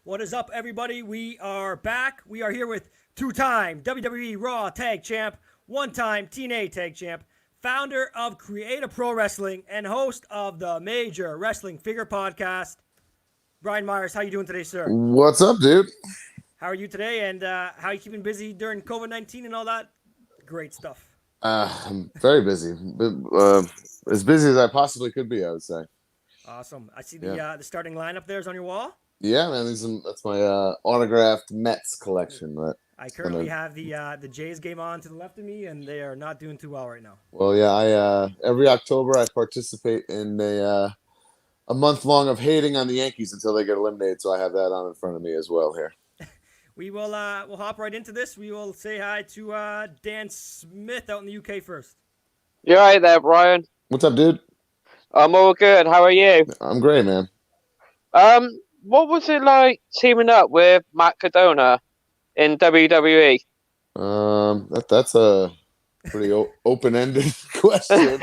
What is up, everybody? We are back. We are here with two-time WWE Raw Tag Champ, one-time TNA Tag Champ, founder of Creative Pro Wrestling, and host of the Major Wrestling Figure Podcast, Brian Myers. How you doing today, sir? What's up, dude? How are you today, and how are you keeping busy during COVID-19 and all that? Great stuff. I'm very busy. As busy as I possibly could be, I would say. Awesome. I see the starting lineup there is on your wall. Yeah, man. That's my autographed Mets collection. I currently have the Jays game on to the left of me, and they are not doing too well right now. Well, yeah. I every October I participate in a month long of hating on the Yankees until they get eliminated. So I have that on in front of me as well here. We will we'll hop right into this. We will say hi to Dan Smith out in the UK first. You right there, Brian? What's up, dude? I'm all good. How are you? I'm great, man. What was it like teaming up with Matt Cardona in WWE? That's a pretty open-ended question.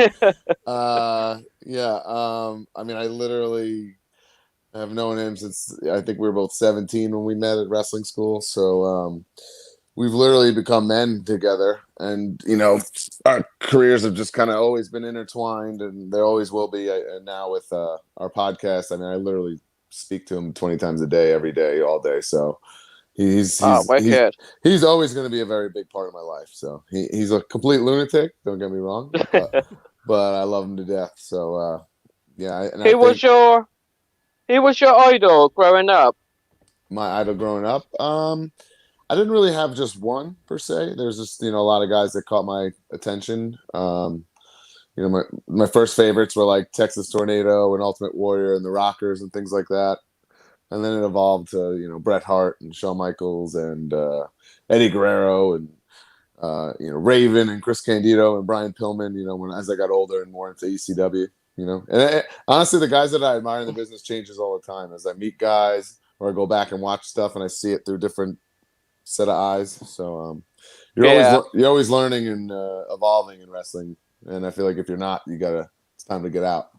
I mean, I literally have known him since I think we were both 17 when we met at wrestling school. So we've literally become men together, and our careers have just kind of always been intertwined, and there always will be. And now with our podcast, I mean, I literally speak to him 20 times a day, every day, all day. So he's always going to be a very big part of my life. So he's a complete lunatic. Don't get me wrong, but I love him to death. So Who was your idol growing up? My idol growing up? I didn't really have just one per se. There's just, a lot of guys that caught my attention. My first favorites were like Texas Tornado and Ultimate Warrior and the Rockers and things like that. And then it evolved to, Bret Hart and Shawn Michaels and Eddie Guerrero and, Raven and Chris Candido and Brian Pillman, as I got older and more into ECW. And honestly, the guys that I admire in the business changes all the time as I meet guys or I go back and watch stuff and I see it through different set of eyes. So you're always learning and evolving in wrestling, and I feel like if you're not, it's time to get out.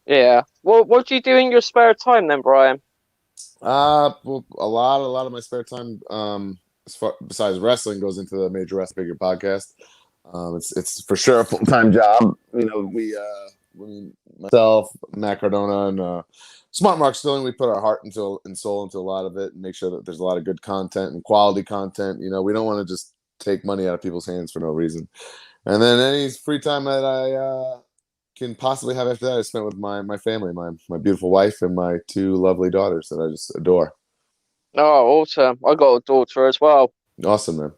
Yeah. Well, what do you do in your spare time then, Brian? Well, a lot of my spare time, besides wrestling, goes into the Major Wrestling Figure Podcast. It's for sure a full-time job. Myself, Matt Cardona, and Smart Mark Stilling, we put our heart and soul into a lot of it and make sure that there's a lot of good content and quality content. We don't want to just take money out of people's hands for no reason. And then any free time that I can possibly have after that, I spent with my family, my beautiful wife and my two lovely daughters that I just adore. Oh, awesome. I got a daughter as well. Awesome, man.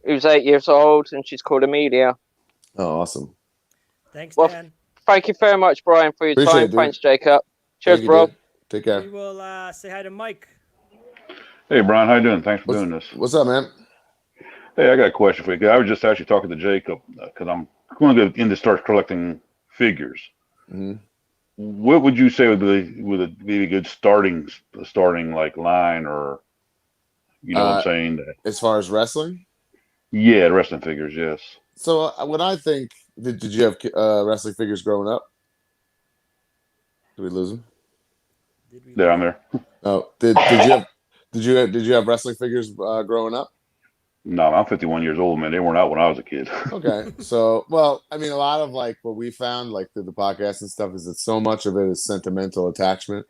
Who's 8 years old, and she's called Amelia. Oh, awesome. Thanks, Dan. Thank you very much, Brian, for your time. Thanks, Jacob. Cheers, bro. Take care. We will say hi to Mike. Hey, Brian. How you doing? Thanks for doing this. What's up, man? Hey, I got a question for you. I was just actually talking to Jacob because I'm going to get into start collecting figures. Mm-hmm. What would you say would be a good starting like line, or what I'm saying? As far as wrestling? Yeah, wrestling figures. Yes. So when I think, did you have wrestling figures growing up? Did we lose them? Yeah, I'm there. Oh, did you have wrestling figures growing up? No, I'm 51 years old, man. They weren't out when I was a kid. Okay, so I mean, a lot of like what we found, like through the podcast and stuff, is that so much of it is sentimental attachment.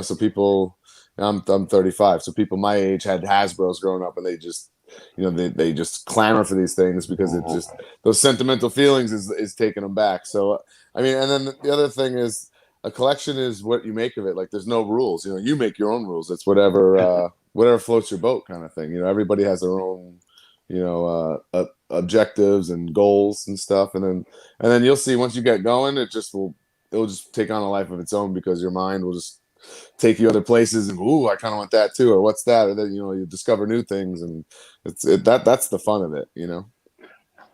So people, I'm 35, so people my age had Hasbro's growing up, and they just, they just clamor for these things because it just those sentimental feelings is taking them back. So I mean, and then the other thing is, a collection is what you make of it. Like, there's no rules. You make your own rules. It's whatever floats your boat, kind of thing. Everybody has their own, objectives and goals and stuff. And then you'll see once you get going, it'll just take on a life of its own because your mind will just take you other places and I kind of want that too, or what's that? And then you discover new things, and that's the fun of it.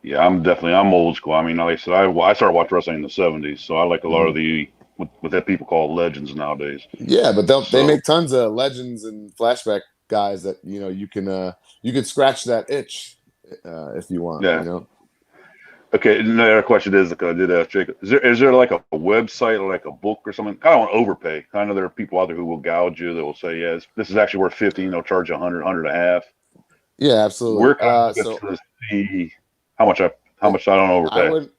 Yeah, I'm old school. I mean, like I said, I started watching wrestling in the 70s, so I like a lot of the what that people call legends nowadays. Yeah, but they make tons of legends and flashback guys that you can scratch that itch if you want. Yeah. Okay, another question is, I did ask Jacob, is there like a website or like a book or something? I don't want to overpay. I know there are people out there who will gouge you. That will say, yes, this is actually worth 50, they'll charge you 100, 100 and a half. Yeah, absolutely. Where can I look So to see how much I don't I overpay? would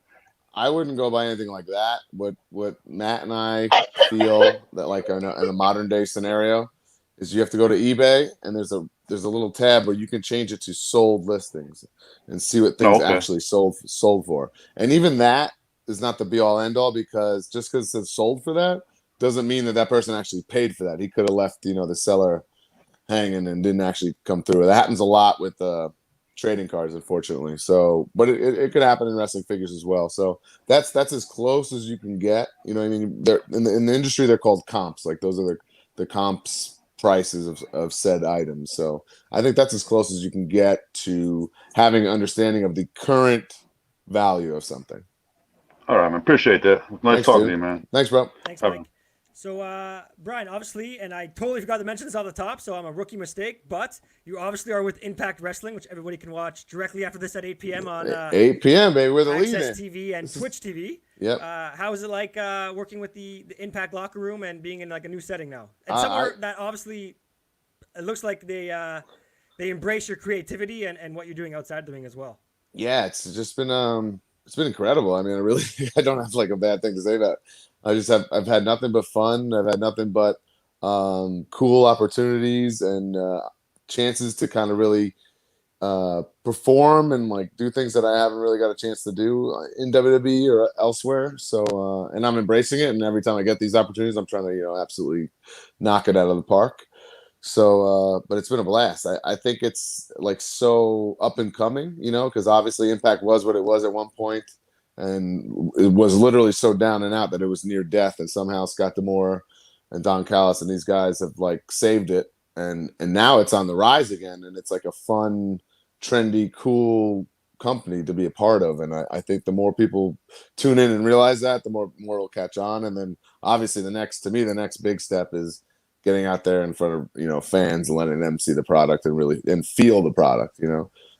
I wouldn't go by anything like that. What Matt and I feel that like in a modern day scenario is you have to go to eBay and there's a little tab where you can change it to sold listings and see what No, things okay. actually sold for. And even that is not the be all end all, because just because it says sold for that doesn't mean that that person actually paid for that. He could have left the seller hanging and didn't actually come through. That happens a lot with trading cards, unfortunately. So, but it could happen in wrestling figures as well. So that's as close as you can get. You know what I mean? They're in the industry, they're called comps. Like those are the comps prices of said items. So I think that's as close as you can get to having an understanding of the current value of something. All right, man. Appreciate that. Nice Thanks, talking dude. to you, man. Thanks, bro. Thanks, Have Mike. So, Brian, obviously, and I totally forgot to mention this off the top, so I'm a rookie mistake, but you obviously are with Impact Wrestling, which everybody can watch directly after this at 8 p.m. on 8 p.m., baby. We're the lead Access in. TV and Twitch TV. Yep. How is it like working with the Impact locker room and being in like a new setting now? And somewhere that obviously it looks like they embrace your creativity and what you're doing outside the ring as well. Yeah, it's just been incredible. I mean, I don't have like a bad thing to say about it. I've had nothing but fun. I've had nothing but cool opportunities and chances to kind of really perform and like do things that I haven't really got a chance to do in WWE or elsewhere. So and I'm embracing it, and every time I get these opportunities, I'm trying to absolutely knock it out of the park. So, but it's been a blast. I think it's like so up and coming, because obviously Impact was what it was at one point, and it was literally so down and out that it was near death. And somehow Scott D'Amore and Don Callis and these guys have like saved it, and now it's on the rise again. And it's like a fun, trendy, cool company to be a part of. And I think the more people tune in and realize that, the more will catch on. And then obviously the next big step is getting out there in front of fans and letting them see the product and feel the product.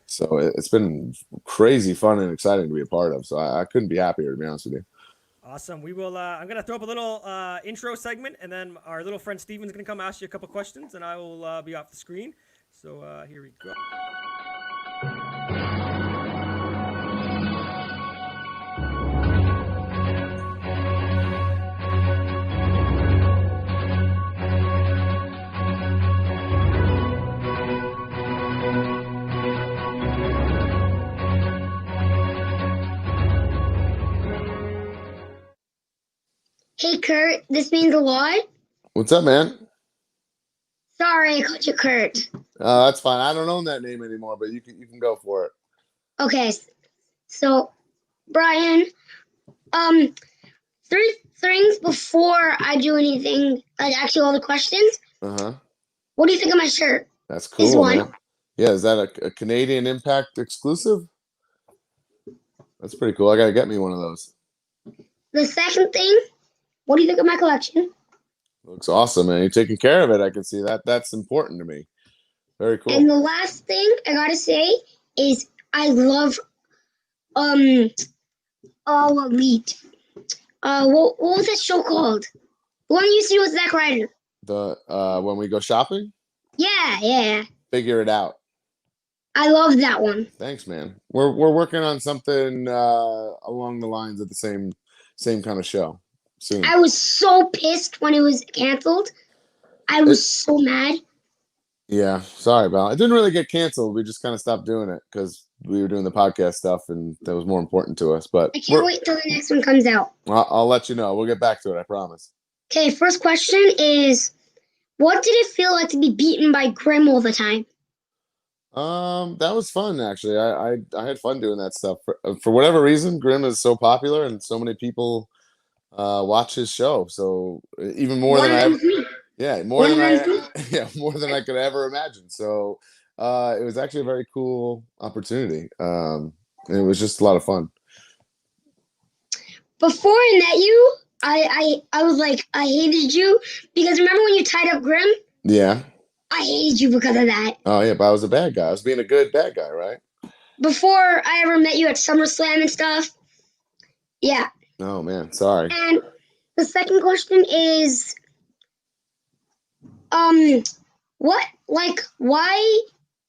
So it's been crazy fun and exciting to be a part of. So I couldn't be happier, to be honest with you. Awesome. We will. I'm gonna throw up a little intro segment, and then our little friend Steven's gonna come ask you a couple questions, and I will be off the screen. So here we go. Hey, Curt, this means a lot. What's up, man? Sorry, I called you Curt. That's fine. I don't own that name anymore, but you can go for it. Okay, so Brian, three things before I do anything, like actually all the questions. What do you think of my shirt? That's cool, man. Yeah, is that a Canadian Impact exclusive? That's pretty cool. I gotta get me one of those. The second thing, what do you think of my collection? Looks awesome, man. You're taking care of it. I can see that. That's important to me. Very cool. And the last thing I gotta say is I love All Elite. What was that show called? The one you used to do with Zack Ryder. The when we go shopping? Yeah. Figure It Out. I love that one. Thanks, man. We're working on something along the lines of the same kind of show soon. I was so pissed when it was canceled. I was so mad. Yeah, sorry about it. It didn't really get canceled. We just kind of stopped doing it because we were doing the podcast stuff, and that was more important to us. But I can't wait till the next one comes out. I'll let you know. We'll get back to it. I promise. Okay, first question is, what did it feel like to be beaten by Grimm all the time? That was fun, actually. I had fun doing that stuff. For whatever reason, Grimm is so popular, and so many people watch his show. So even more than I ever. Yeah, more than I could ever imagine. So it was actually a very cool opportunity. And it was just a lot of fun. Before I met you, I was like, I hated you because remember when you tied up Grimm? Yeah. I hated you because of that. Oh yeah, but I was a bad guy. I was being a good bad guy, right? before I ever met you at SummerSlam and stuff. Yeah. Oh man, sorry. And the second question is, why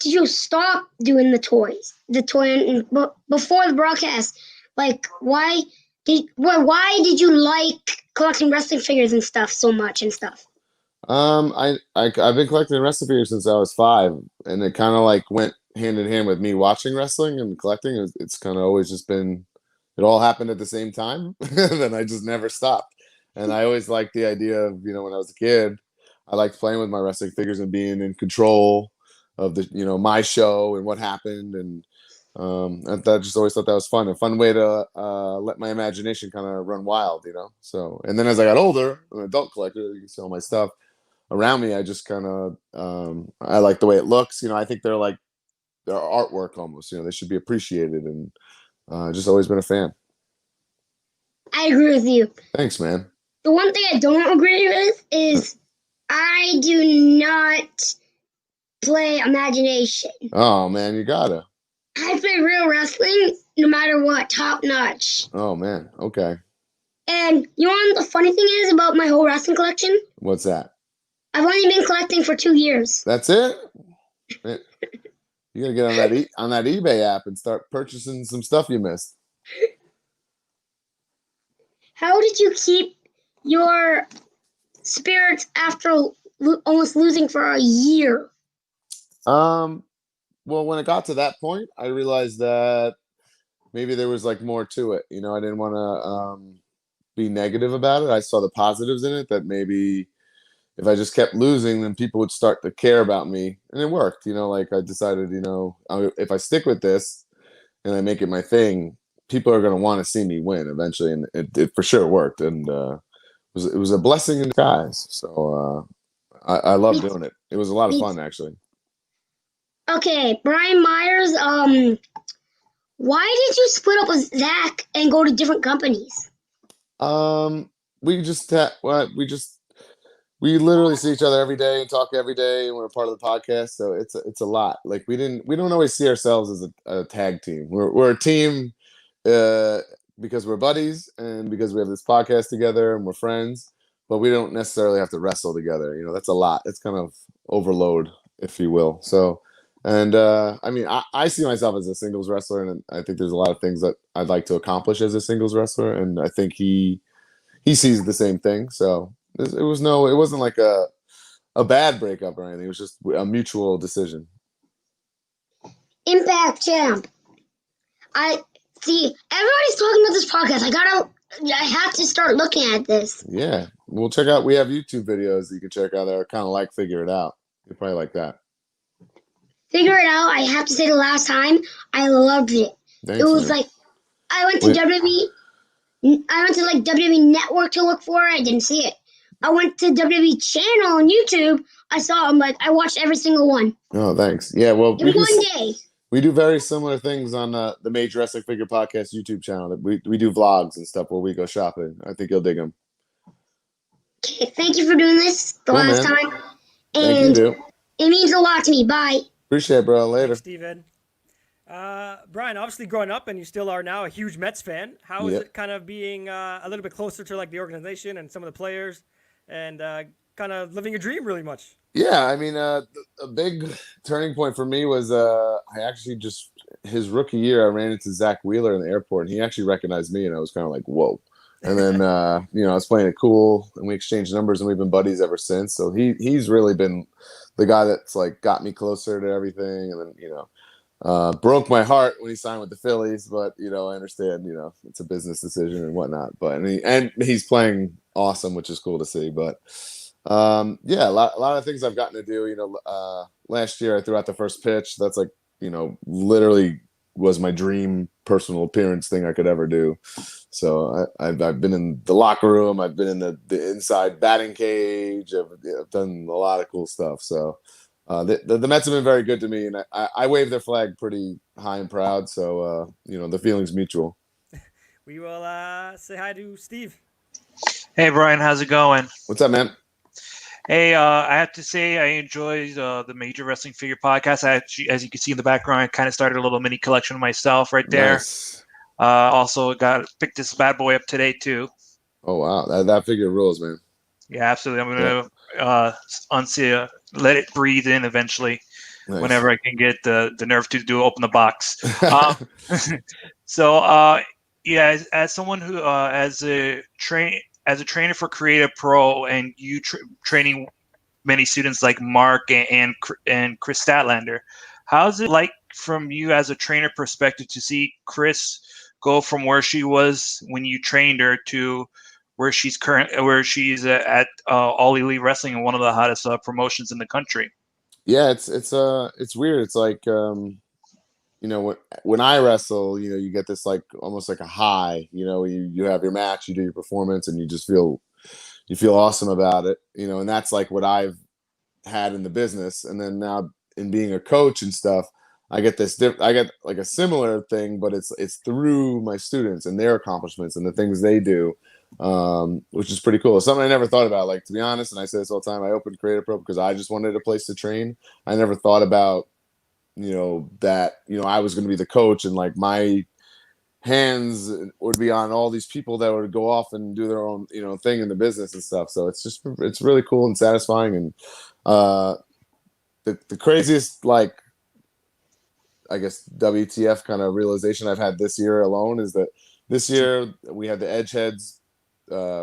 did you stop doing the toys? Before the broadcast, why did you like collecting wrestling figures and stuff so much and stuff? I've been collecting wrestling figures since I was 5, and it kind of like went hand in hand with me watching wrestling and collecting. It's kind of always just been, it all happened at the same time, then I just never stopped. And I always liked the idea of, when I was a kid, I liked playing with my wrestling figures and being in control of the, my show and what happened. And I just always thought that was fun, a fun way to let my imagination kind of run wild, So, and then as I got older, an adult collector, you can see all my stuff around me. I just kind of I like the way it looks. I think they're artwork almost. They should be appreciated, and just always been a fan. I agree with you. Thanks, man. The one thing I don't agree with is I do not play imagination. Oh man, you gotta. I play real wrestling, no matter what, top notch. Oh man, okay. And you know what the funny thing is about my whole wrestling collection? What's that? I've only been collecting for 2 years. That's it? You gotta get on that eBay app and start purchasing some stuff you missed. How did you keep your spirits after almost losing for a year? Well, when it got to that point, I realized that maybe there was more to it. I didn't want to be negative about it. I saw the positives in it, that maybe if I just kept losing, then people would start to care about me. And it worked, I decided, if I stick with this and I make it my thing, people are going to want to see me win eventually. And it for sure worked. And it was a blessing in disguise. So I love doing it. It was a lot of fun, actually. Okay, Brian Myers, why did you split up with Zach and go to different companies? We literally see each other every day and talk every day, and we're a part of the podcast. So it's a lot. We don't always see ourselves as a tag team. We're a team because we're buddies and because we have this podcast together and we're friends, but we don't necessarily have to wrestle together. That's a lot. It's kind of overload, if you will. So, and I see myself as a singles wrestler, and I think there's a lot of things that I'd like to accomplish as a singles wrestler, and I think he sees the same thing. So it wasn't like a bad breakup or anything. It was just a mutual decision. Impact Champ. I see everybody's talking about this podcast. I have to start looking at this. Yeah. We'll check out, we have YouTube videos that you can check out that are kind of like Figure It Out. You'll probably like that. Figure It Out, I have to say the last time, I loved it. Thanks, it was man. I went to WWE Network to look for it. I didn't see it. I went to WWE channel on YouTube. I saw them. I watched every single one. Oh, thanks. Yeah, well, in one day. We do very similar things on the Major Wrestling Figure Podcast YouTube channel. We do vlogs and stuff where we go shopping. I think you'll dig them. Okay, thank you for doing this last time. And thank you. It means a lot to me. Bye. Appreciate it, bro. Later. Thanks, Steven. Brian, obviously growing up, and you still are now, a huge Mets fan. How is it kind of being a little bit closer to the organization and some of the players, and kind of living a dream really much? Yeah, a big turning point for me was I actually just his rookie year I ran into Zach Wheeler in the airport, and he actually recognized me, and I was kind of like, whoa. And then I was playing it cool, and we exchanged numbers, and we've been buddies ever since. So he's really been the guy that's got me closer to everything, and then broke my heart when he signed with the Phillies, but I understand it's a business decision and whatnot. But and he's playing awesome, which is cool to see. But yeah, a lot of things I've gotten to do. Last year I threw out the first pitch. That's literally was my dream personal appearance thing I could ever do. So I've been in the locker room. I've been in the inside batting cage. I've done a lot of cool stuff. So the Mets have been very good to me, and I wave their flag pretty high and proud. So the feeling's mutual. We will say hi to Steve. Hey Brian, how's it going? What's up, man? Hey, I have to say I enjoy the Major Wrestling Figure podcast. I actually, as you can see in the background, I kind of started a little mini collection myself right there. Nice. Also picked this bad boy up today too. Oh wow, that figure rules, man. Yeah, absolutely. I'm gonna let it breathe in eventually. Nice. Whenever I can get the nerve to open the box. So yeah, as someone who as a trainer for Creative Pro, and you training many students like Mark and Chris Statlander, how's it like from you as a trainer perspective to see Chris go from where she was when you trained her to where she's at All Elite Wrestling and one of the hottest promotions in the country? Yeah, it's weird. It's like you know, when I wrestle, you know, you get this like almost like a high. You know, you have your match, you do your performance, and you just feel awesome about it. You know, and that's like what I've had in the business. And then now in being a coach and stuff, I get I get like a similar thing, but it's through my students and their accomplishments and the things they do, which is pretty cool. It's something I never thought about. Like, to be honest, and I say this all the time, I opened Creative Pro because I just wanted a place to train. I never thought about, you know, that, you know, I was going to be the coach and like my hands would be on all these people that would go off and do their own, you know, thing in the business and stuff. So it's really cool and satisfying. And the craziest, like, I guess WTF kind of realization I've had this year alone is that this year we had the Edgeheads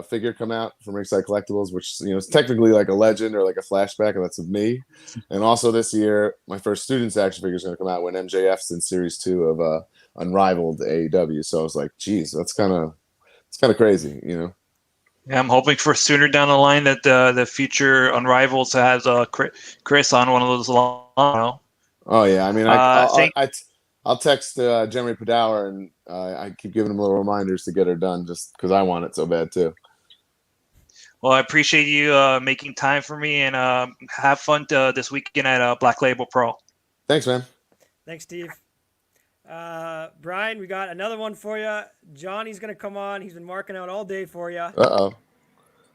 figure come out from Ringside Collectibles, which, you know, is technically like a legend or like a flashback, and that's of me. And also this year, my first students action figure is going to come out when MJF's in Series 2 of Unrivaled AEW. So I was like, geez, it's kind of crazy, you know. Yeah, I'm hoping for sooner down the line that the future Unrivals has Chris on one of those long. Oh yeah, I mean, I'll text Jeremy Padower, and I keep giving him little reminders to get her done, just because I want it so bad too. Well, I appreciate you making time for me, and have fun this weekend at Black Label Pro. Thanks, man. Thanks, Steve. Brian, we got another one for you. Johnny's gonna come on. He's been marking out all day for you.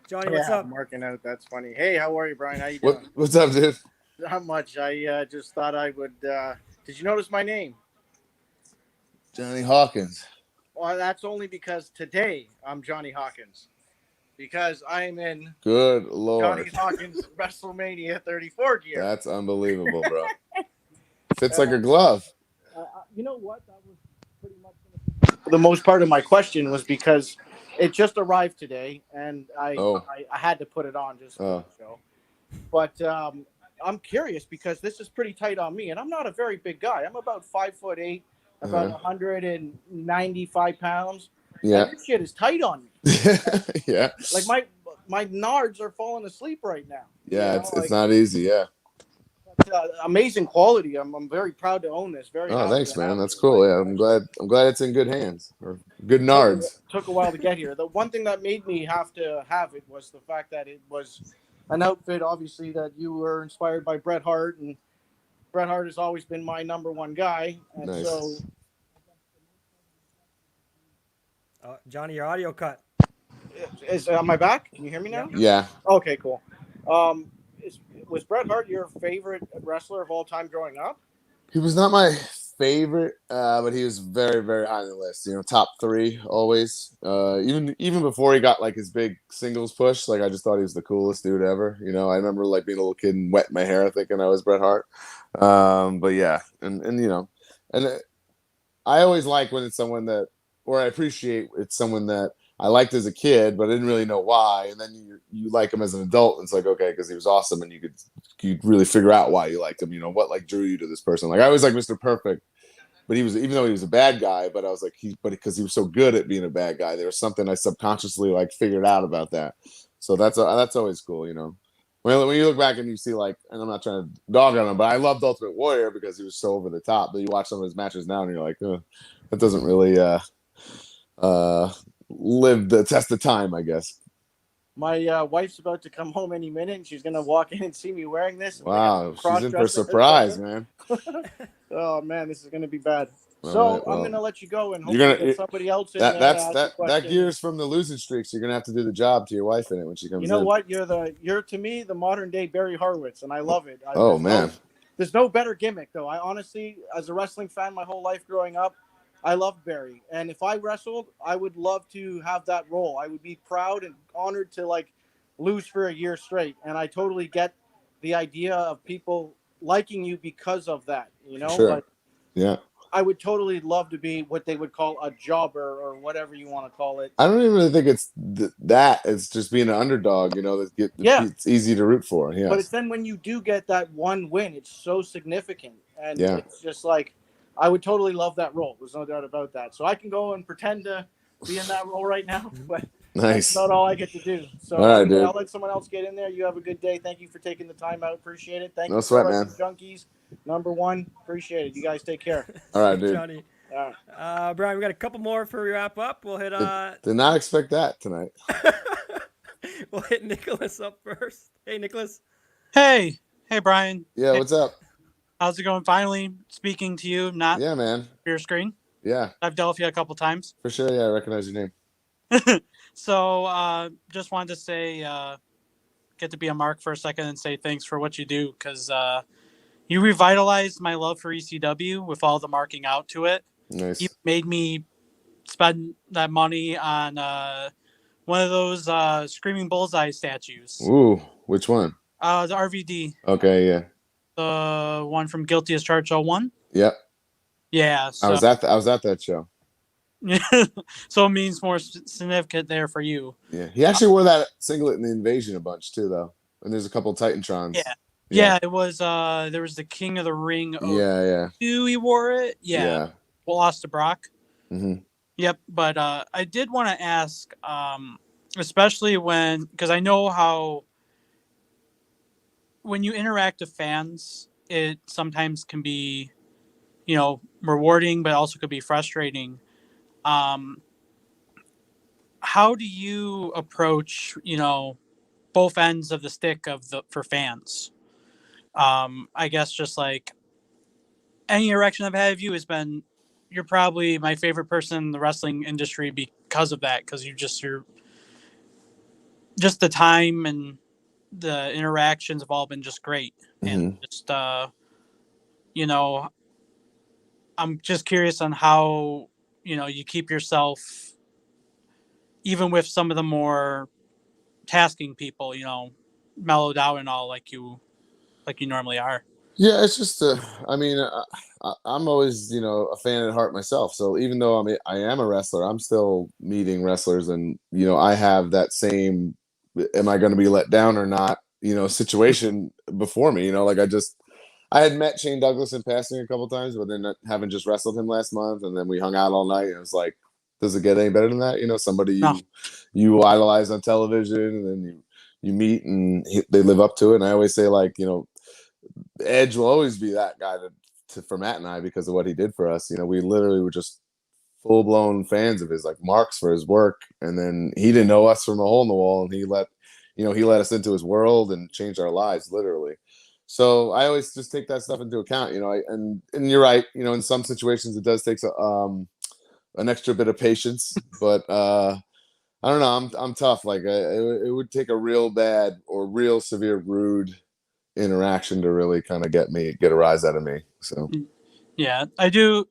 Johnny, what's up? Marking out. That's funny. Hey, how are you, Brian? How you doing? What's up, dude? Not much. I just thought I would. Did you notice my name? Johnny Hawkins. Well, that's only because today I'm Johnny Hawkins. Because I'm in Good Lord. Johnny Hawkins WrestleMania 34 gear. That's unbelievable, bro. Fits like a glove. You know what? That was pretty much the most part of my question, was because it just arrived today, and I had to put it on just for the show. But I'm curious because this is pretty tight on me, and I'm not a very big guy. I'm about 5'8", about 195 pounds. Yeah, and this shit is tight on me. Yeah, like my nards are falling asleep right now. Yeah, you know? It's not easy. Yeah, amazing quality. I'm very proud to own this. Thanks, man. That's cool. Yeah, I'm glad it's in good hands, or good nards. Took a while to get here. The one thing that made me have to have it was the fact that it was an outfit, obviously, that you were inspired by Bret Hart, and Bret Hart has always been my number one guy. And nice. So, Johnny, your audio cut. Am I back? Can you hear me now? Yeah. Okay, cool. Was Bret Hart your favorite wrestler of all time growing up? He was not my favorite, but he was very, very high on the list. You know, top 3 always. Even before he got like his big singles push, like I just thought he was the coolest dude ever. You know, I remember like being a little kid and wetting my hair thinking I was Bret Hart. But yeah, and you know, and I always like when it's someone that, or I appreciate it's someone that I liked as a kid, but I didn't really know why. And then you like him as an adult, and it's like, okay, because he was awesome, and you could really figure out why you liked him. You know, what like drew you to this person. Like I always like Mr. Perfect, but he was, even though he was a bad guy, but I was like, because he was so good at being a bad guy, there was something I subconsciously like figured out about that. So that's always cool, you know. When you look back and you see, like, and I'm not trying to dog on him, but I loved Ultimate Warrior because he was so over the top. But you watch some of his matches now, and you're like, that doesn't really live the test of time, I guess. My wife's about to come home any minute, and she's gonna walk in and see me wearing this. Wow, she's in for a surprise, man. Oh man, this is gonna be bad. So I'm gonna let you go and you're hopefully gonna get somebody else in that there that's to ask that a that question. gears from the losing streaks. You're gonna have to do the job to your wife in it when she comes in. You know what? You're to me the modern day Barry Horowitz, and I love it. Man. There's no better gimmick though. I honestly, as a wrestling fan, my whole life growing up, I loved Barry. And if I wrestled, I would love to have that role. I would be proud and honored to like lose for a year straight. And I totally get the idea of people liking you because of that. You know, Sure. but Yeah. I would totally love to be what they would call a jobber or whatever you want to call it. I don't even really think it's that. It's just being an underdog, it's easy to root for. Yeah. But it's then when you do get that one win, it's so significant. And Yeah. it's just like, I would totally love that role. There's no doubt about that. So I can go and pretend to be in that role right now, but Nice. that's not all I get to do. So All right, anyway, dude. I'll let someone else get in there. You have a good day. Thank you for taking the time out. Appreciate it. Thank No you sweat, for man. Junkies. #1. Appreciate it. You guys take care. All right, dude. Johnny. All right. Brian, we got a couple more before we wrap up. We'll hit Did not expect that tonight. we'll hit Nicholas up first. Hey, Nicholas. Hey, Brian. Yeah, Hey, what's up? how's it going? Finally speaking to you, not Yeah, man. your screen. Yeah, I've dealt with you a couple times. for sure. Yeah, I recognize your name. So just wanted to say, get to be a mark for a second and say thanks for what you do, because you revitalized my love for ECW with all the marking out to it. Nice. You made me spend that money on one of those Screaming Bullseye statues. Ooh, which one? The RVD. Okay, yeah. The one from Guilty as Charged 01. Yep. Yeah. So, I was at that show. so it means more significant there for you. Yeah, he actually wore that singlet in the Invasion a bunch too, though. And there's a couple Titantrons. Yeah. It was there was the King of the Ring. Yeah. He wore it. Yeah. Well, lost to Brock. Mm-hmm. Yep. But I did want to ask, especially because I know how when you interact with fans, it sometimes can be, rewarding, but also could be frustrating. How do you approach, both ends of the stick for fans? I guess just like any interaction I've had of you you're probably my favorite person in the wrestling industry because of that. Because you're just the time and the interactions have all been just great. Mm-hmm. And just, I'm just curious on how, you keep yourself, even with some of the more tasking people, mellowed out and all like you normally are. Yeah, it's just I'm always a fan at heart myself. So even though I am a wrestler, I'm still meeting wrestlers, and I have that same am I going to be let down or not situation before me. I had met Shane Douglas in passing a couple times, but then having just wrestled him last month, and then we hung out all night, and it was like, does it get any better than that? Somebody you idolize on television, and then you meet and they live up to it. And I always say, Edge will always be that guy for Matt and I because of what he did for us. We literally were just full blown fans of his, like marks for his work. And then he didn't know us from a hole in the wall, and he let us into his world and changed our lives literally. So I always just take that stuff into account, and you're right. In some situations it does take an extra bit of patience, but I don't know. I'm tough. It would take a real bad or real severe rude interaction to really kind of get a rise out of me. So yeah, I do.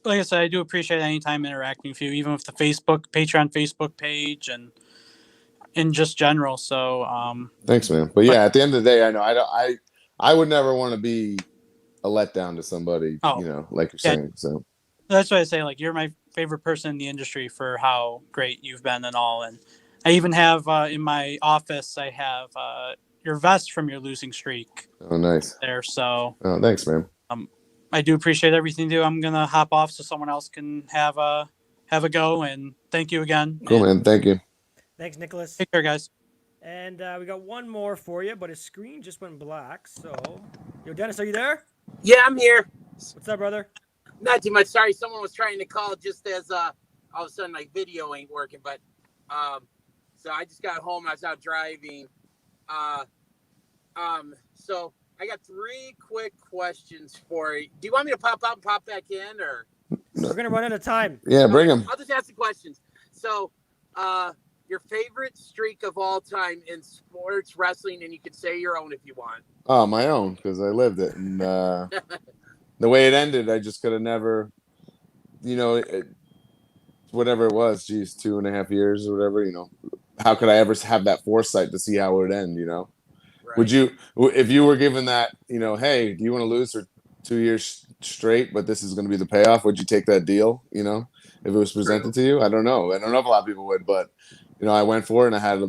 Like I said, I do appreciate any time interacting with you, even with the Patreon Facebook page and in just general. So thanks, man. But yeah, at the end of the day, I know I would never want to be a letdown to somebody, like you're saying. So that's why I say, you're my favorite person in the industry for how great you've been and all. And I even have in my office, I have your vest from your losing streak. Oh, nice. There. So thanks, man. I do appreciate everything you do. I'm gonna hop off so someone else can have a go. And thank you again. Cool, man. Thank you. Thanks, Nicholas. Take care, guys. And we got one more for you, but his screen just went black. So, Dennis, are you there? Yeah, I'm here. What's up, brother? Not too much. Sorry, someone was trying to call just as all of a sudden video ain't working. But so I just got home. I was out driving. So I got 3 quick questions for you. Do you want me to pop out and pop back in, or? We're gonna run out of time. Yeah, bring them. I'll just ask the questions. So, your favorite streak of all time in sports wrestling, and you can say your own if you want. Oh, my own, because I lived it, and the way it ended, I just could have never, whatever it was, 2.5 years or whatever, how could I ever have that foresight to see how it would end, Right. Would you, if you were given that, hey, do you want to lose for 2 years straight, but this is going to be the payoff, would you take that deal, if it was presented to you? I don't know if a lot of people would, but, I went for it, and I had,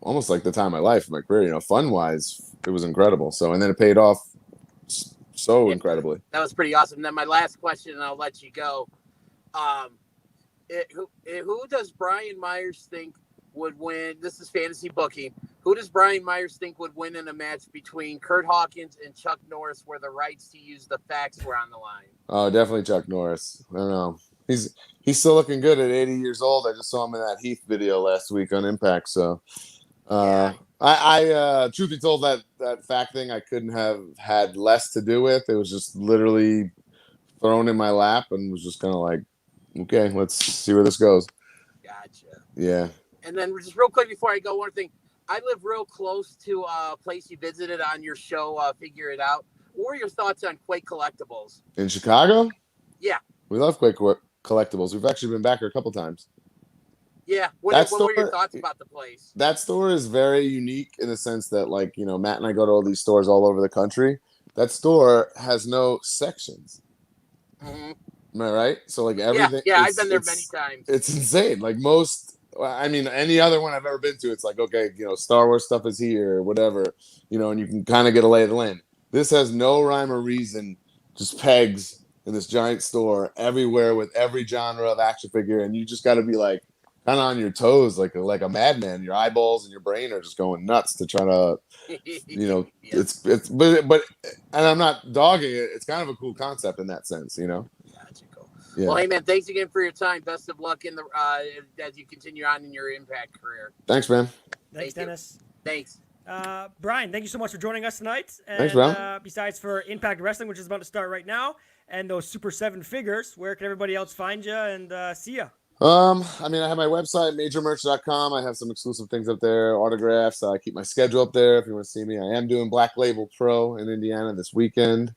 almost like the time of my life, my career, fun-wise, it was incredible. So, and then it paid off so incredibly. That was pretty awesome. Then my last question, and I'll let you go. Who does Brian Myers think would win? This is fantasy booking. Who does Brian Myers think would win in a match between Curt Hawkins and Chuck Norris, where the rights to use the facts were on the line? Oh, definitely Chuck Norris. I don't know. He's still looking good at 80 years old. I just saw him in that Heath video last week on Impact. So, I truth be told, that fact thing I couldn't have had less to do with. It was just literally thrown in my lap and was just kind of like, okay, let's see where this goes. Gotcha. Yeah. And then just real quick before I go, one thing. I live real close to a place you visited on your show, Figure It Out. What were your thoughts on Quake Collectibles? In Chicago? Yeah. We love Quake Collectibles. We've actually been back a couple times. Yeah. What were your thoughts about the place? That store is very unique in the sense that, like, Matt and I go to all these stores all over the country. That store has no sections. Mm-hmm. Am I right? So, like, everything. Yeah, I've been there many times. It's insane. Like, any other one I've ever been to, it's like, okay, Star Wars stuff is here or whatever, and you can kind of get a lay of the land. This has no rhyme or reason, just pegs in this giant store everywhere with every genre of action figure, and you just got to be like kind of on your toes, like a madman. Your eyeballs and your brain are just going nuts to try to, it's but and I'm not dogging it. It's kind of a cool concept in that sense, Gotcha, cool. Yeah. Well, hey man, thanks again for your time. Best of luck in the as you continue on in your Impact career. Thanks, man. Thanks, Dennis. Thanks. Brian, thank you so much for joining us tonight. And, thanks, bro. Besides for Impact Wrestling, which is about to start right now, and those Super 7 figures, where can everybody else find you and see you? I have my website, majormerch.com. I have some exclusive things up there, autographs. I keep my schedule up there if you want to see me. I am doing Black Label Pro in Indiana this weekend.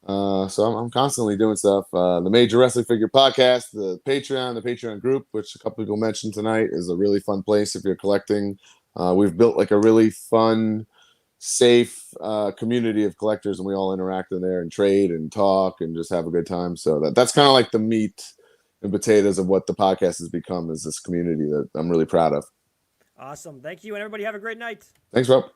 So I'm constantly doing stuff. The Major Wrestling Figure Podcast, the Patreon group, which a couple people mentioned tonight, is a really fun place if you're collecting. We've built like a really fun, safe community of collectors, and we all interact in there and trade and talk and just have a good time. So that's kind of like the meat and potatoes of what the podcast has become, is this community that I'm really proud of. Awesome. Thank you, and everybody have a great night. Thanks, Rob.